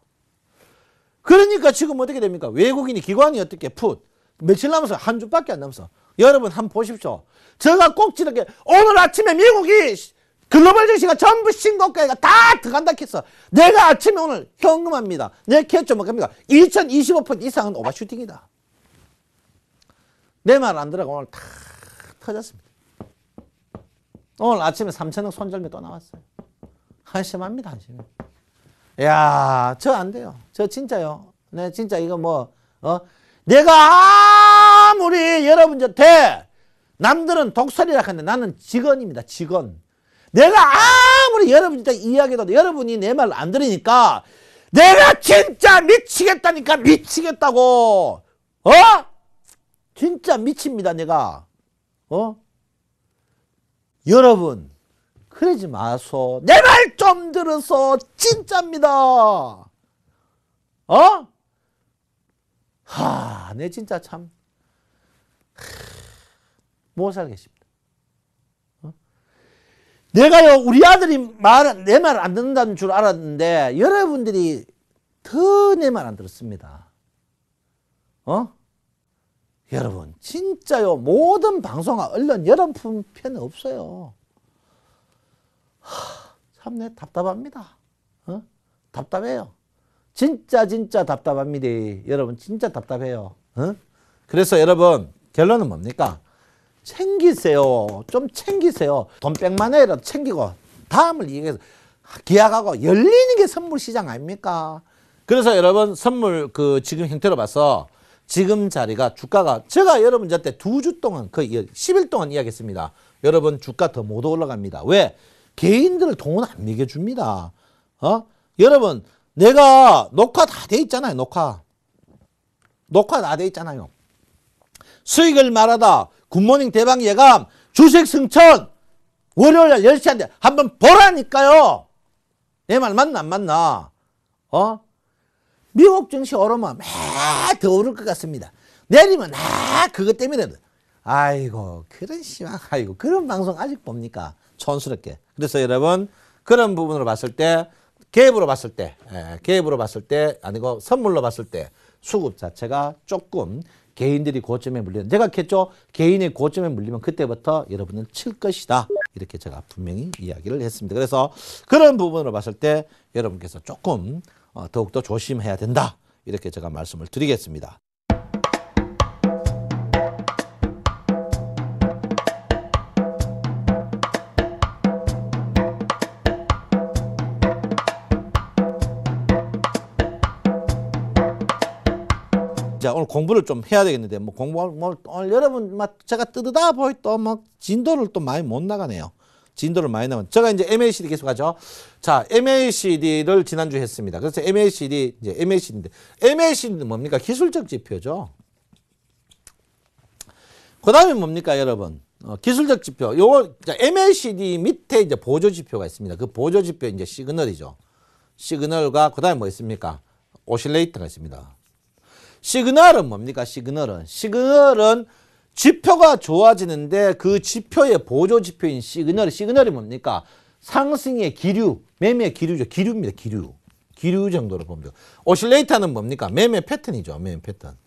그러니까 지금 어떻게 됩니까? 외국인이 기관이 어떻게 풋 며칠 남았어요? 한 주밖에 안 남았어. 여러분 한번 보십시오. 제가 꼭 이렇게 오늘 아침에 미국이 글로벌 증시가 전부 신고가가 다 들어간다 했어. 내가 아침에 오늘 현금합니다. 내 캐쳐 뭐 겁니까? 2025% 이상은 오버슈팅이다. 내 말 안 들어가 오늘 다 터졌습니다. 오늘 아침에 3천억 손절매 또 나왔어요. 한심합니다. 한심해. 야, 저 안 돼요. 저 진짜요. 네, 진짜 이거 뭐 내가 아무리 여러분한테 남들은 독설이라 하는데 나는 직원입니다. 직원. 내가 아무리 여러분한테 이야기해도 여러분이 내 말 안 들으니까 내가 진짜 미치겠다니까 미치겠다고. 진짜 미칩니다. 내가. 여러분 그러지 마소. 내 말 좀 들어서 진짜입니다. 내 진짜 참 못 살겠습니다. 내가요 우리 아들이 내 말 안 듣는다는 줄 알았는데 여러분들이 더 내 말 안 들었습니다. 여러분 진짜요 모든 방송과 언론 여러분 편은 없어요. 참 내 답답합니다. 답답해요. 진짜 답답합니다. 여러분 진짜 답답해요. 그래서 여러분 결론은 뭡니까? 챙기세요. 좀 챙기세요. 돈 100만 원이라도 챙기고 다음을 얘기해서 계약하고 열리는 게 선물 시장 아닙니까? 그래서 여러분 선물 지금 형태로 봐서 지금 자리가 주가가 제가 여러분한테 2주 동안 거의 10일 동안 이야기했습니다. 여러분 주가 더 못 올라갑니다. 왜? 개인들 돈 안 매겨줍니다. 여러분 내가 녹화 다 돼 있잖아요. 녹화 다 돼 있잖아요. 수익을 말하다 굿모닝 대박 예감 주식 승천 월요일 10시한테 한번 보라니까요. 내 말 맞나 안 맞나? 미국 증시 오르면 더 오를 것 같습니다. 내리면 그것 때문에 아이고 그런 방송 아직 봅니까? 촌스럽게. 그래서 여러분 그런 부분으로 봤을 때 갭으로 봤을 때 아니고 선물로 봤을 때 수급 자체가 조금 개인들이 고점에 물리는 제가 했죠. 개인의 고점에 물리면 그때부터 여러분은 칠 것이다. 이렇게 제가 분명히 이야기를 했습니다. 그래서 그런 부분으로 봤을 때 여러분께서 조금 더욱더 조심해야 된다. 이렇게 제가 말씀을 드리겠습니다. 자, 오늘 공부를 좀 해야 되겠는데, 오늘 여러분, 제가 뜨드다 보이 또 진도를 또 많이 못 나가네요. 진도를 많이 나가면. 제가 이제 MACD 계속 하죠. 자, MACD를 지난주에 했습니다. 그래서 MACD인데, MACD는 뭡니까? 기술적 지표죠. 그 다음에 뭡니까, 여러분? 기술적 지표. MACD 밑에 이제 보조 지표가 있습니다. 그 보조 지표 이제 시그널이죠. 시그널과 그 다음에 뭐 있습니까? 오실레이터가 있습니다. 시그널은 뭡니까? 시그널은 지표가 좋아지는데 그 지표의 보조 지표인 시그널이 뭡니까? 상승의 기류, 매매 기류죠. 기류입니다. 기류 정도로 보면 돼요. 오실레이터는 뭡니까? 매매 패턴이죠. 매매 패턴.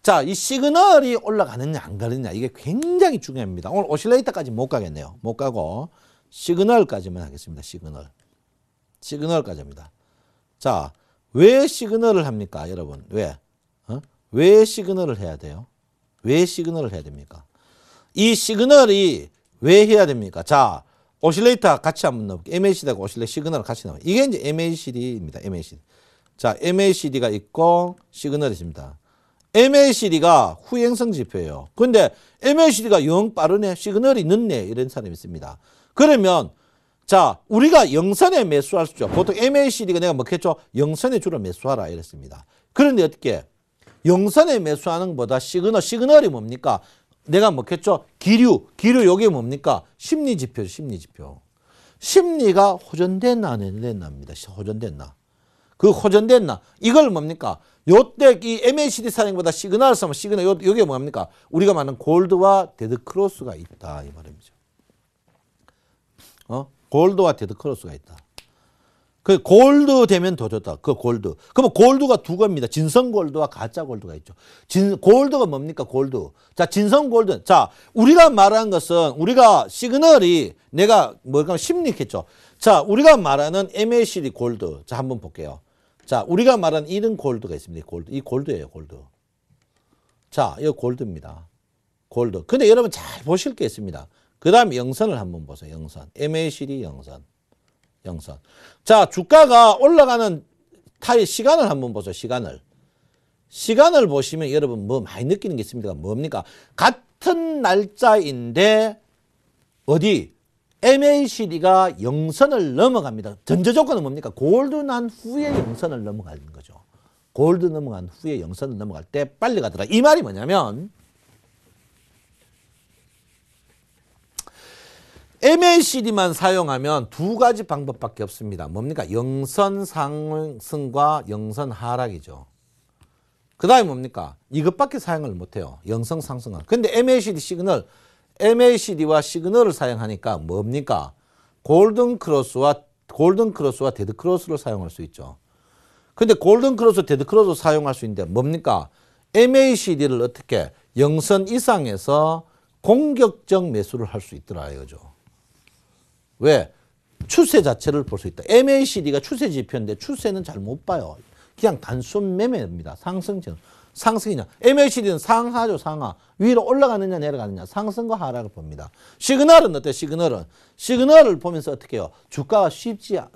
자, 이 시그널이 올라가느냐 안 가느냐 이게 굉장히 중요합니다. 오늘 오실레이터까지 못 가겠네요. 못 가고 시그널까지만 하겠습니다. 시그널까지입니다. 자, 왜 시그널을 합니까? 여러분 왜 시그널을 해야 돼요? 왜 시그널을 해야 됩니까? 이 시그널이 왜 해야 됩니까? 자, 오실레이터 같이 한번 넣어볼게요. MACD하고 오실레이터 시그널을 같이 넣어요. 이게 이제 MACD입니다. MACD. 자, MACD가 있고 시그널이 있습니다. MACD가 후행성 지표예요. 근데 MACD가 영 빠르네, 시그널이 늦네 이런 사람이 있습니다. 그러면 자, 우리가 영선에 매수할 수 있죠. 보통 MACD가 내가 먹겠죠. 영선에 주로 매수하라 이랬습니다. 그런데 어떻게 영선에 매수하는 것보다 시그널이 뭡니까? 내가 먹겠죠. 기류 요게 뭡니까? 심리지표죠. 심리가 호전됐나 안 됐나입니다. 호전됐나. 그 호전됐나. 이걸 뭡니까? 요때 이 MACD 사용보다 시그널 쓰면 시그널 요게 뭡니까? 우리가 말하는 골드와 데드크로스가 있다 이 말입니다. 골드와 데드크로스가 있다. 그 골드 되면 더 좋다. 그 골드. 그러면 골드가 두 겁니다. 진성 골드와 가짜 골드가 있죠. 골드가 뭡니까? 골드. 자, 진성 골드. 자, 우리가 말한 것은 우리가 시그널이 내가 뭘까 심리했죠. 자, 우리가 말하는 MACD 골드. 자, 한번 볼게요. 자, 우리가 말하는 이런 골드가 있습니다. 골드. 이 골드예요, 골드. 자, 이거 골드입니다. 골드. 근데 여러분 잘 보실 게 있습니다. 그 다음에 영선을 한번 보세요. 영선. MACD 영선. 자, 주가가 올라가는 시간을 한번 보세요. 시간을 보시면 여러분 뭐 많이 느끼는 게 있습니다. 뭡니까? 같은 날짜인데 어디? MACD가 영선을 넘어갑니다. 전제 조건은 뭡니까? 골드 난 후에 영선을 넘어가는 거죠. 골드 넘어간 후에 영선을 넘어갈 때 빨리 가더라. 이 말이 뭐냐면 MACD만 사용하면 두 가지 방법밖에 없습니다. 뭡니까? 영선 상승과 영선 하락이죠. 그 다음에 뭡니까? 이것밖에 사용을 못해요. 영선 상승은. 근데 MACD와 시그널을 사용하니까 뭡니까? 골든 크로스와 데드 크로스를 사용할 수 있죠. 근데 골든 크로스, 데드 크로스 사용할 수 있는데 뭡니까? MACD를 어떻게 영선 이상에서 공격적 매수를 할 수 있더라 이거죠. 왜? 추세 자체를 볼 수 있다. MACD가 추세 지표인데 추세는 잘 못 봐요. 그냥 단순 매매입니다. 상승이냐. MACD는 상하죠, 상하. 위로 올라가느냐, 내려가느냐. 상승과 하락을 봅니다. 시그널은 어때요? 시그널을 보면서 어떻게 해요? 주가가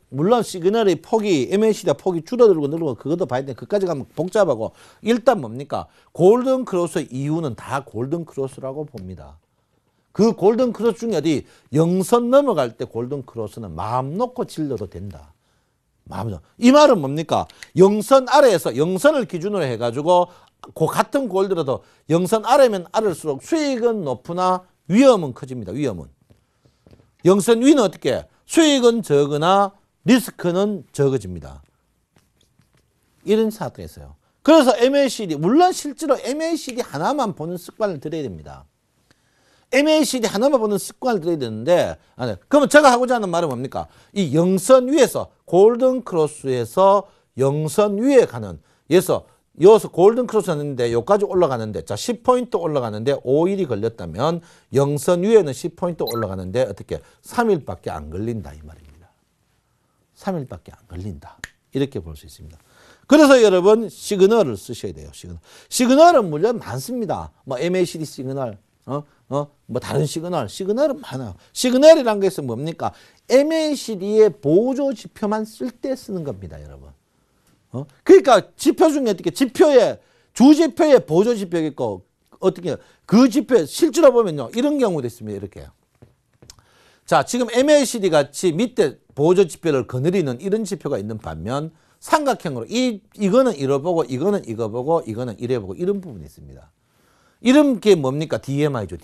물론 시그널의 폭이, MACD가 폭이 줄어들고 늘고 그것도 봐야 돼. 그까지 가면 복잡하고. 일단 뭡니까? 골든 크로스 이유는 다 골든 크로스라고 봅니다. 그 골든 크로스 중에 어디 영선 넘어갈 때 골든 크로스는 마음 놓고 질러도 된다. 이 말은 뭡니까? 영선 아래에서 영선을 기준으로 해가지고 그 같은 골드라도 영선 아래면 아래일수록 수익은 높으나 위험은 커집니다. 위험은. 영선 위는 어떻게? 수익은 적으나 리스크는 적어집니다. 이런 사태가 있어요. 그래서 MACD, 물론 실제로 MACD 하나만 보는 습관을 들여야 됩니다. MACD 하나만 보는 습관을 들여야 되는데, 그러면 제가 하고자 하는 말은 뭡니까? 이 영선 위에서, 골든 크로스에서 영선 위에 가는, 여기서 골든 크로스 하는데, 여기까지 올라가는데, 자, 10포인트 올라가는데 5일이 걸렸다면, 영선 위에는 10포인트 올라가는데, 어떻게? 3일밖에 안 걸린다, 이 말입니다. 3일밖에 안 걸린다. 이렇게 볼 수 있습니다. 그래서 여러분, 시그널을 쓰셔야 돼요, 시그널. 시그널은 물론 많습니다. 뭐, MACD 시그널, 뭐, 다른 시그널은 많아요. 시그널이란 것은 뭡니까? MACD의 보조 지표만 쓸 때 쓰는 겁니다, 여러분. 그러니까 지표 중에 어떻게 주지표의 보조 지표가 있고 어떻게 그 지표 실제로 보면요 이런 경우도 있습니다. 이렇게 자 지금 MACD 같이 밑에 보조 지표를 거느리는 이런 지표가 있는 반면 삼각형으로 이거는 이거 보고 이거는 이거 보고 이거는 이래 보고 이런 부분이 있습니다. 이런 게 뭡니까? DMI죠.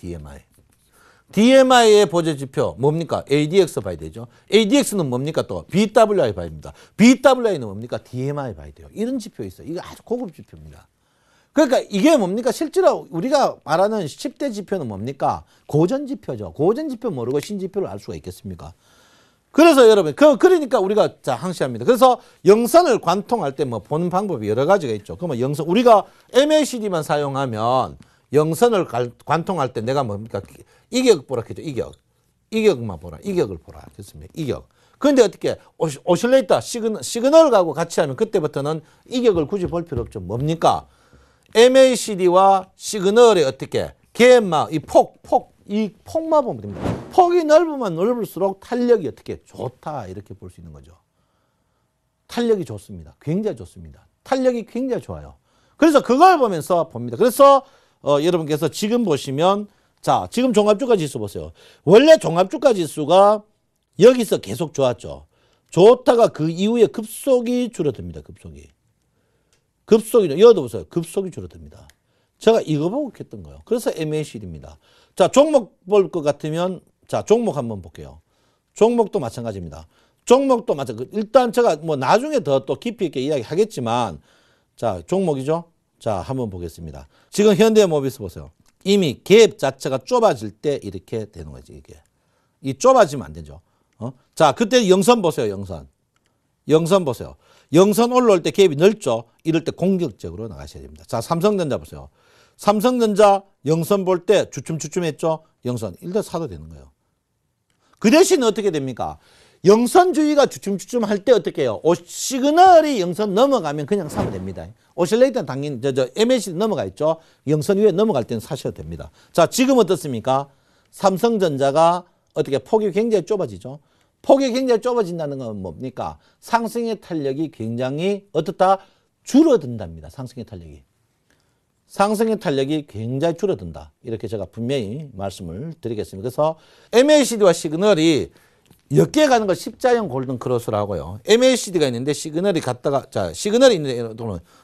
DMI의 보조 지표 뭡니까? ADX 봐야 되죠. ADX는 뭡니까? 또 BWI 봐야 됩니다. BWI는 뭡니까? DMI 봐야 돼요. 이런 지표 있어요. 이거 아주 고급 지표입니다. 그러니까 이게 뭡니까? 실제로 우리가 말하는 10대 지표는 뭡니까? 고전 지표죠. 고전 지표 모르고 신지표를 알 수가 있겠습니까? 그래서 여러분, 그러니까 우리가 자, 항시합니다. 그래서 영선을 관통할 때 뭐 보는 방법이 여러 가지가 있죠. 그러면 영선, 우리가 MACD만 사용하면 영선을 관통할 때 내가 뭡니까? 이격 보라 했죠. 이격만 보라. 이격을 보라 했습니다. 이격. 그런데 어떻게 오실레이터 시그널 가고 같이 하면 그때부터는 이격을 굳이 볼 필요 없죠. 뭡니까? MACD와 시그널이 어떻게 갭마 이 폭만 보면 됩니다. 폭이 넓으면 넓을수록 탄력이 어떻게 좋다 이렇게 볼 수 있는 거죠. 탄력이 좋습니다. 굉장히 좋습니다. 탄력이 굉장히 좋아요. 그래서 그걸 보면서 봅니다. 그래서 여러분께서 지금 보시면 자, 지금 종합주가 지수 보세요. 원래 종합주가 지수가 여기서 계속 좋았죠. 좋다가 그 이후에 급속이 줄어듭니다. 급속이, 여기도 보세요. 급속이 줄어듭니다. 제가 이거 보고 했던 거예요. 그래서 MACD입니다. 자, 종목 볼 것 같으면, 자, 종목 한번 볼게요. 종목도 마찬가지입니다. 종목도 일단 제가 뭐 나중에 더 또 깊이 있게 이야기 하겠지만, 자, 종목이죠. 자, 한번 보겠습니다. 지금 현대모비스 보세요. 이미 갭 자체가 좁아질 때 이렇게 되는 거지, 이게. 이 좁아지면 안 되죠. 자, 그때 영선 보세요, 영선 보세요. 영선 올라올 때 갭이 넓죠? 이럴 때 공격적으로 나가셔야 됩니다. 자, 삼성전자 보세요. 삼성전자 영선 볼 때 주춤주춤했죠? 영선. 일단 사도 되는 거예요. 그 대신 어떻게 됩니까? 영선주의가 주춤주춤 할 때 어떻게 해요? 시그널이 영선 넘어가면 그냥 사면 됩니다. 오실레이터는 당연히 MACD 넘어가 있죠. 영선 위에 넘어갈 때는 사셔도 됩니다. 자, 지금 어떻습니까? 삼성전자가 어떻게 폭이 굉장히 좁아지죠. 폭이 굉장히 좁아진다는 건 뭡니까? 상승의 탄력이 굉장히 어떻다? 줄어든답니다. 상승의 탄력이 굉장히 줄어든다. 이렇게 제가 분명히 말씀을 드리겠습니다. 그래서 MACD와 시그널이 엮여 가는 걸 십자형 골든 크로스라고요. MACD가 있는데 시그널이 갔다가, 자, 시그널이 있는데,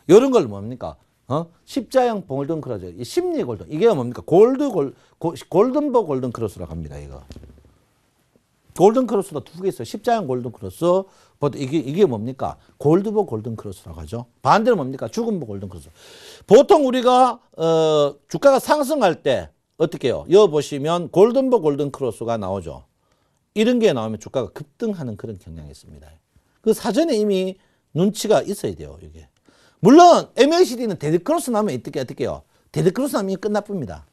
이런 걸 뭡니까? 십자형 골든 크로스. 이 심리 골든. 이게 뭡니까? 골든버 골든 크로스라고 합니다, 이거. 골든 크로스도 두 개 있어요. 십자형 골든 크로스. 이게 뭡니까? 골드버 골든 크로스라고 하죠. 반대로 뭡니까? 죽음버 골든 크로스. 보통 우리가, 주가가 상승할 때, 어떻게 해요? 여기 보시면 골든버 골든 크로스가 나오죠. 이런 게 나오면 주가가 급등하는 그런 경향이 있습니다. 그 사전에 이미 눈치가 있어야 돼요, 이게. 물론, MACD는 데드크로스 나오면 어떻게 해요? 데드크로스 나오면 끝나쁩니다.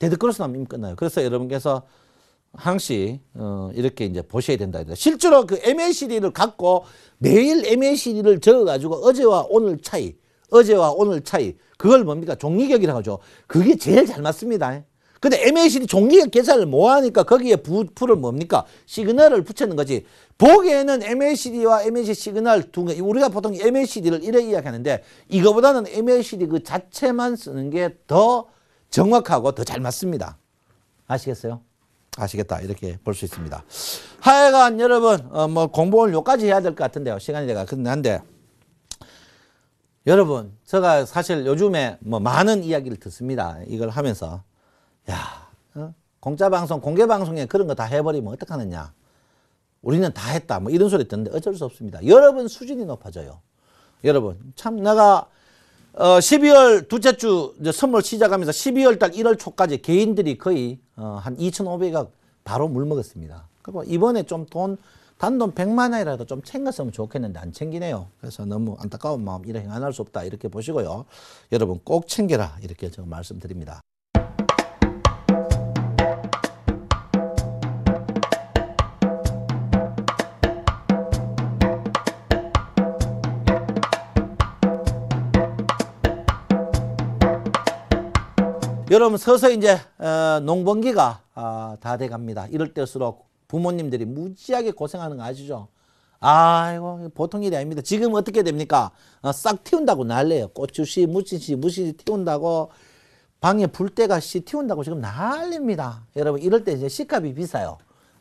데드크로스 나오면 이미 끝나요. 그래서 여러분께서 항시, 이렇게 이제 보셔야 된다. 실제로 그 MACD를 갖고 매일 MACD를 적어가지고 어제와 오늘 차이, 그걸 뭡니까? 종이격이라고 하죠. 그게 제일 잘 맞습니다. 근데 MACD 종이격 계산을 못하니까 거기에 부풀을 뭡니까? 시그널을 붙이는 거지. 보기에는 MACD와 MACD 시그널 두 개, 우리가 보통 MACD를 이래 이야기하는데 이거보다는 MACD 그 자체만 쓰는 게 더 정확하고 더 잘 맞습니다. 아시겠어요? 아시겠다. 이렇게 볼 수 있습니다. 하여간 여러분, 뭐 공부를 여기까지 해야 될 것 같은데요. 시간이 내가 끝난데. 여러분, 제가 사실 요즘에 뭐 많은 이야기를 듣습니다. 이걸 하면서. 야, 공짜 방송, 공개 방송에 그런 거 다 해버리면 어떡하느냐. 우리는 다 했다. 뭐 이런 소리 듣는데 어쩔 수 없습니다. 여러분 수준이 높아져요. 여러분, 참 내가 12월 둘째 주 이제 선물 시작하면서 12월 달 1월 초까지 개인들이 거의 한 2,500억 바로 물먹었습니다. 그리고 이번에 좀 단돈 100만 원이라도 좀 챙겼으면 좋겠는데 안 챙기네요. 그래서 너무 안타까운 마음 이렇게 안 할 수 없다 이렇게 보시고요. 여러분 꼭 챙겨라 이렇게 제가 말씀드립니다. 여러분 서서히 이제 농번기가 다 돼갑니다. 이럴 때일수록 부모님들이 무지하게 고생하는 거 아시죠? 아이고 보통 일이 아닙니다. 지금 어떻게 됩니까? 싹 틔운다고 난리예요. 고추씨, 무씨 틔운다고 방에 불때가 씨 틔운다고 지금 난립니다. 여러분 이럴 때 이제 씨값이 비싸요.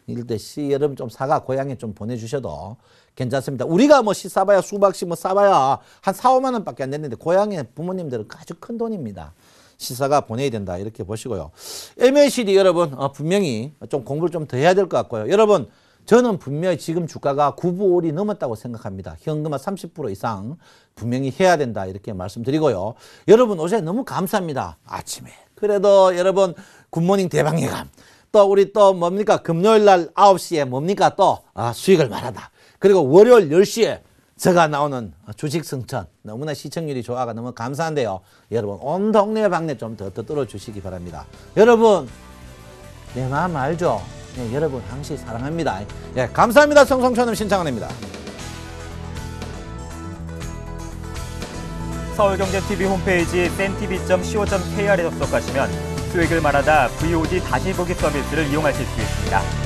이럴 때 씨 여러분 좀 사가 고향에 좀 보내주셔도 괜찮습니다. 우리가 뭐 씨 싸봐야 수박씨 뭐 싸봐야 한 4, 5만 원밖에 안 됐는데 고향에 부모님들은 아주 큰 돈입니다. 시사가 보내야 된다 이렇게 보시고요. MACD 여러분 분명히 좀 공부를 좀 더 해야 될 것 같고요. 여러분 저는 분명히 지금 주가가 9불이 넘었다고 생각합니다. 현금화 30% 이상 분명히 해야 된다 이렇게 말씀드리고요. 여러분 어제 너무 감사합니다. 아침에 그래도 여러분 굿모닝 대방예감 또 우리 또 뭡니까 금요일 날 9시에 뭡니까 또 수익을 말하다. 그리고 월요일 10시에 제가 나오는 주식 승천 너무나 시청률이 좋아가 너무 감사한데요. 여러분 온 동네 방네 좀 더 뚫어주시기 바랍니다. 여러분 내 마음 알죠? 네, 여러분 항시 사랑합니다. 예, 감사합니다. 성성천음 신창원입니다. 서울경제TV 홈페이지 센TV.co.kr에 접속하시면 수익을 말하다 VOD 다시 보기 서비스를 이용하실 수 있습니다.